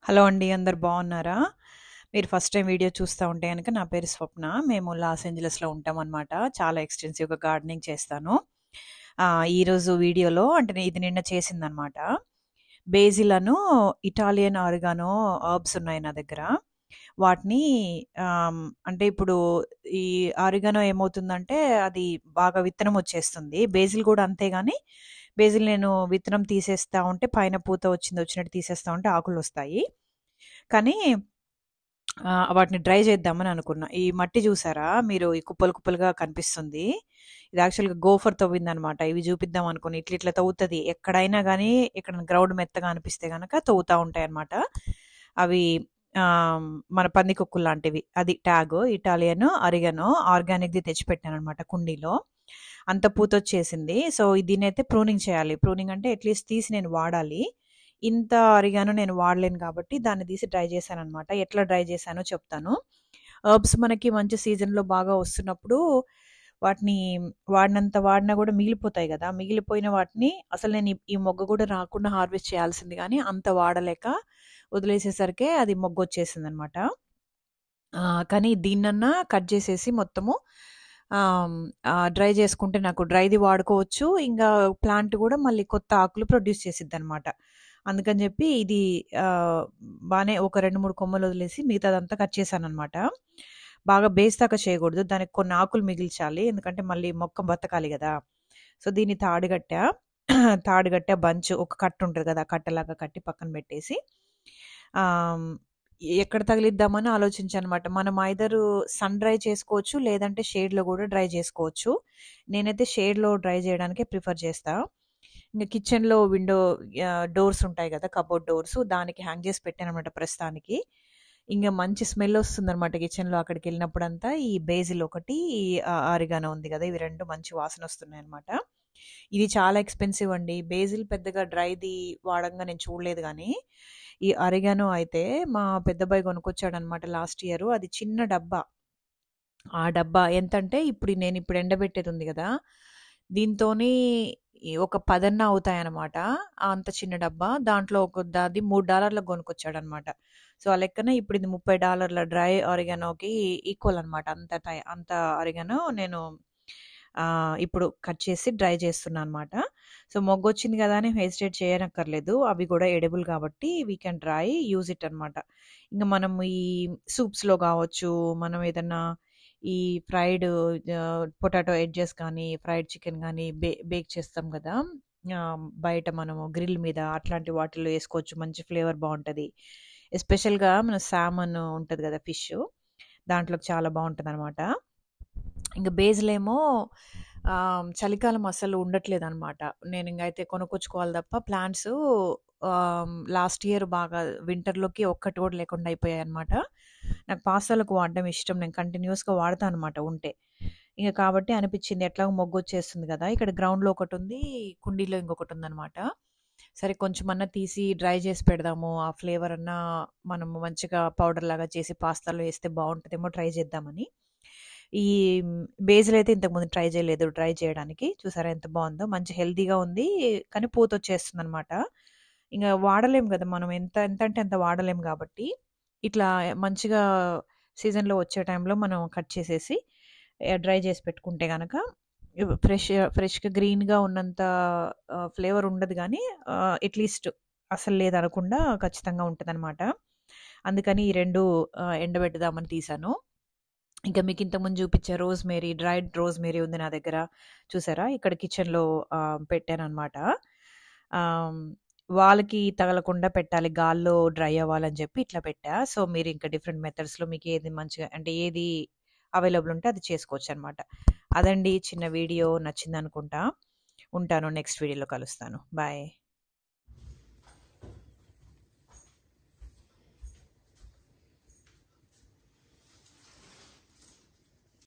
Hello అండి. అందరు బాగున్నారా? మీరు ఫస్ట్ టైం వీడియో చూస్తా ఉంటే గనక నా పేరు స్వప్న. మేము లాస్ ఏంజలస్‌లో ఉంటామనమాట. చాలా ఎక్స్‌టెన్సివ్‌గా గార్డెనింగ్ చేస్తాను. ఈరోజు వీడియోలో అంటే ఇది నిన్న చేసిందనమాట. బేసిల్ అను, ఇటాలియన్ ఆరిగానో హర్బ్స్ ఉన్నాయి నా దగ్గర. వాటిని అంటే ఇప్పుడు ఈ ఆరిగానో ఏమవుతుందంటే అది బాగా విత్తనం వచ్చేస్తుంది. బేసిల్ కూడా అంతే గాని బేసిల్ నేను విత్తనం తీసేస్తా ఉంటే పైన పూత వచ్చినట్టు తీసేస్తా ఉంటే ఆకులొస్తాయి. కానీ వాటిని డ్రై చేద్దామని అనుకున్నా. ఈ మట్టి చూసారా మీరు? ఈ కుప్పలు కుప్పలుగా కనిపిస్తుంది. ఇది యాక్చువల్‌గా గోఫర్ తవ్విందనమాట. ఇవి చూపిద్దాం అనుకుని ఇట్లా తవ్వుతది. ఎక్కడైనా గానీ ఎక్కడైనా గ్రౌండ్ మెత్తగా అనిపిస్తే గనక తవ్వుతా ఉంటాయన్నమాట. అవి మన పందికొక్కులు లాంటివి. అది ట్యాగ్ ఇటాలియన్ ఆరిగానో ఆర్గానిక్‌ది తెచ్చిపెట్టాననమాట కుండీలో. అంత పూతొచ్చేసింది. సో, దీన్నైతే ప్రూనింగ్ చేయాలి. ప్రూనింగ్ అంటే అట్‌లీస్ట్ తీసి నేను వాడాలి. ఇంత అరిగానో నేను వాడలేను కాబట్టి దాన్ని తీసి డ్రై చేశాననమాట. ఎట్లా డ్రై చేశానో చెప్తాను. హెర్బ్స్ మనకి మంచి సీజన్‌లో బాగా వస్తున్నప్పుడు వాటిని వాడినా కూడా మిగిలిపోతాయి గదా! మిగిలిపోయిన వాటిని అసలు నేను ఈ మొగ్గ కూడా రాకుండా హార్వెస్ట్ చేయాల్సింది గానీ అంత వాడలేక వదిలేసేసరికే అది మొగ్గొచ్చేసిందనమాట. కానీ దీన్నన్నా కట్ చేసేసి మొత్తము డ్రై చేసుకుంటే నాకు డ్రైది వాడుకోవచ్చు. ఇంగా ప్లాంట్ గూడా మళ్ళీ కొత్త ఆకులు ప్రొడ్యూస్ చేసిద్దనమాట. అందుకని జెప్పి ఇది బానే ఒక 2, 3 కొమ్మలు వదిలేసి మిగతాదంతా కట్ చేశాననమాట. బాగా బేస్ దాకా చేయకూడదు. దానికి కొన్ని ఆకులు మిగిల్చాలి. ఎందుకంటే మళ్ళీ మొక్క బతకాలి గదా! సో, దీన్ని తాడుగట్టా. తాడుగట్టా బంచ్ ఒక కట్ట ఉంటది గదా! కట్టలాగా కట్టి పక్కన పెట్టేసి ఆహ్, ఎక్కడ తగిలిద్దామని ఆలోచించానమాట. మనం ఐదర్ సన్ డ్రై చేసుకోవచ్చు. లేదంటే షేడ్‌లో గూడా డ్రై చేసుకోవచ్చు. నేనైతే షేడ్‌లో డ్రై జేయడానికే ప్రిఫర్ చేస్తా. ఇంక కిచెన్‌లో విండో డోర్స్ ఉంటాయి గదా! కబోర్డ్ డోర్స్ దానికి హ్యాంగ్ జేసి పెట్టాననమాట ప్రస్తుతానికి. ఇంగ మంచి స్మెల్ ఒస్తుందనమాట కిచెన్‌లో అక్కడికెళ్ళినప్పుడంతా. ఈ బేసిల్ ఒకటి, ఆరిగానో ఉంది గదా! ఇవి 2 మంచి వాసనొస్తున్నాయనమాట. ఇది చాలా ఎక్స్‌పెన్సివ్ అండి. బేసిల్ పెద్దగా డ్రైది వాడంగా నేను చూడలేదు గానీ, ఈ అరిగానో అయితే మా పెద్దబ్బాయి కొనుక్కొచ్చాడనమాట లాస్ట్ ఇయరు. అది చిన్న డబ్బా. ఆ డబ్బా ఎంతంటే నేనిప్పుడు ఎండబెట్టేదుంది గదా! దీంతోని ఒక 10 అన్నా అవుతాయనమాట. అంత చిన్న డబ్బా. దాంట్లో అది $3 కొనుక్కొచ్చాడనమాట. సో, ఆ లెక్కన ఇప్పుడిది $30 డ్రై ఆరిగానోకి ఈక్వల్ అనమాట. అంత ఆరిగానో నేను ఇప్పుడు కట్ చేసి డ్రై చేస్తున్నా అనమాట. సో, మొగ్గొచ్చింది గదా అని హెసిటేట్ చేయనక్కర్లేదు. అవి గూడా ఎడిబుల్ కాబట్టి we can dry, use it అనమాట. ఇంక మనం ఈ సూప్స్‌లో గావచ్చు, మనం ఏదన్నా ఈ ఫ్రైడ్ పొటాటో ఎడ్జెస్ కానీ, ఫ్రైడ్ చికెన్ గానీ బేక్ చేస్తాం గదా! బయట మనము గ్రిల్ మీద అట్లాంటి వాటిల్లో ఏసుకోవచ్చు. మంచి ఫ్లేవర్ బావుంటది. ఎస్పెషల్‌గా మన సామన్ ఉంటది గదా! ఫిషు. దాంట్లోకి చాలా బావుంటదనమాట. ఇంక బేసిలేమో చలికాలం అస్సలు ఉండట్లేదనమాట. నేనింగయితే కొనుక్కొచ్చుకోవాలి తప్ప ప్లాంట్సు లాస్ట్ ఇయర్ బాగా వింటర్‌లోకి ఒక్కటి కూడా లేకుండా అయిపోయాయనమాట. నాకు పాస్తాలకు వాడడం ఇష్టం. నేను కంటిన్యూయస్‌గా వాడతా అనమాట ఉంటే. ఇంక కాబట్టి అనిపిచ్చింది ఎట్లాగో మొగ్గొచ్చేస్తుంది గదా! ఇక్కడ గ్రౌండ్‌లో ఒకటుంది, కుండీలో ఇంకొకటుందనమాట. సరే కొంచెమన్నా తీసి డ్రై చేసి పెడదాము. ఆ ఫ్లేవర్ అన్నా మనము మంచిగా పౌడర్‌లాగా చేసి పాస్తాలో ఏస్తే బావుంటదేమో ట్రై చేద్దామని. ఈ బేసిల్ అయితే ఇంతకుముందు ట్రై చేయలేదు. డ్రై చేయడానికి. చూసారా ఎంత బావుందో! మంచి హెల్తీగా ఉంది. కానీ పూతొచ్చేస్తుందనమాట. ఇంగ వాడలేం గదా! మనం ఎంతంటే అంత వాడలేం గాబట్టి, ఇట్లా మంచిగా సీజన్‌లో వచ్చే టైంలో మనం కట్ చేసేసి డ్రై చేసి పెట్టుకుంటే గనక ఫ్రెష్‌గా గ్రీన్‌గా ఉన్నంత ఫ్లేవర్ ఉండదు గానీ అట్‌లీస్ట్ అసలు లేదనకుండా ఖచ్చితంగా ఉంటదనమాట. అందుకని ఈ 2 ఎండబెట్టుదామని తీశాను. ఇంకా మీకు ఇంతకుముందు చూపించా రోజ్‌మేరీ, డ్రైడ్ రోజ్‌మేరీ ఉంది నా దగ్గర. చూసారా? ఇక్కడ కిచెన్‌లో పెట్టాననమాట. ఆహ్, వాల్‌కి తగలకుండా పెట్టాలి. గాల్లో డ్రై అవ్వాలని చెప్పి ఇట్లా పెట్టా. సో, మీరు ఇంకా డిఫరెంట్ మెథడ్స్‌లో మీకు ఏది మంచిగా అంటే ఏది అవైలబుల్ ఉంటే అది చేసుకోవచ్చనమాట. అదండి చిన్న వీడియో నచ్చిందనుకుంటా. ఉంటాను. నెక్స్ట్ వీడియోలో కలుస్తాను. బాయ్.